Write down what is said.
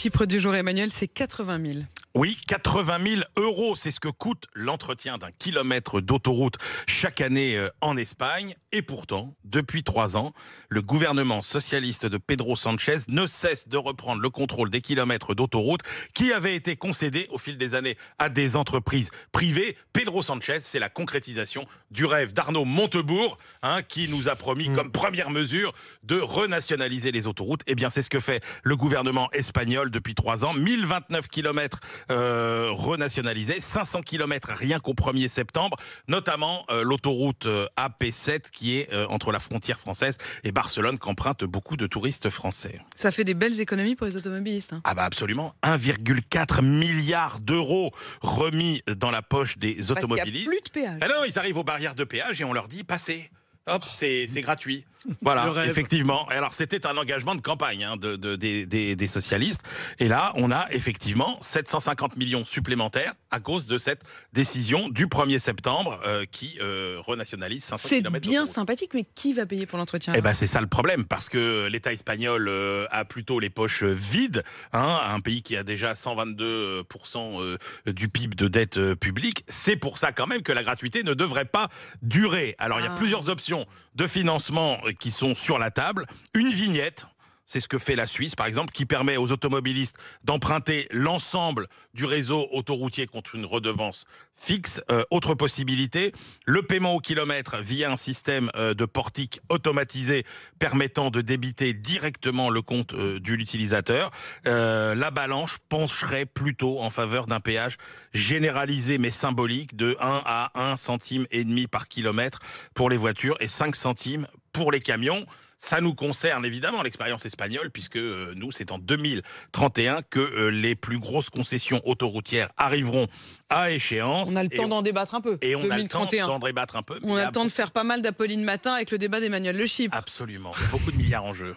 Chiffre du jour, Emmanuel, c'est 80 000. Oui, 80 000 euros, c'est ce que coûte l'entretien d'un kilomètre d'autoroute chaque année en Espagne. Et pourtant, depuis 3 ans, le gouvernement socialiste de Pedro Sánchez ne cesse de reprendre le contrôle des kilomètres d'autoroute qui avaient été concédés au fil des années à des entreprises privées. Pedro Sánchez, c'est la concrétisation du rêve d'Arnaud Montebourg, qui nous a promis comme première mesure de renationaliser les autoroutes. Eh bien, c'est ce que fait le gouvernement espagnol depuis 3 ans. 1029 kilomètres renationalisés, 500 kilomètres rien qu'au 1er septembre, notamment l'autoroute AP7 qui est entre la frontière française et Barcelone, qu'empruntent beaucoup de touristes français. Ça fait des belles économies pour les automobilistes. Ah bah absolument, 1,4 milliard d'euros remis dans la poche des automobilistes. Parce qu'il n'y a plus de péage. Ah non, ils arrivent aux barrières de péage et on leur dit passez. Hop, c'est gratuit. Voilà, effectivement. Et alors, c'était un engagement de campagne des socialistes. Et là, on a effectivement 750 millions supplémentaires à cause de cette décision du 1er septembre qui renationalise 500 C'est km. bien sympathique, mais qui va payer pour l'entretien? Eh ben, c'est ça le problème, parce que l'État espagnol a plutôt les poches vides, un pays qui a déjà 122% du PIB de dette publique. C'est pour ça quand même que la gratuité ne devrait pas durer. Alors, il y a plusieurs options de financement qui sont sur la table. Une vignette, c'est ce que fait la Suisse, par exemple, qui permet aux automobilistes d'emprunter l'ensemble du réseau autoroutier contre une redevance fixe. Autre possibilité, le paiement au kilomètre via un système de portique automatisé permettant de débiter directement le compte de l'utilisateur. La balance pencherait plutôt en faveur d'un péage généralisé mais symbolique de 1 à 1,5 centime par kilomètre pour les voitures et 5 centimes pour les camions. Ça nous concerne évidemment l'expérience espagnole, puisque nous, c'est en 2031 que les plus grosses concessions autoroutières arriveront à échéance. On a le temps d'en débattre un peu. Et on 2031. a le temps d'en débattre un peu. On a le temps de faire pas mal d'Apolline Matin avec le débat d'Emmanuel Le Chypre. Absolument. Beaucoup de milliards en jeu.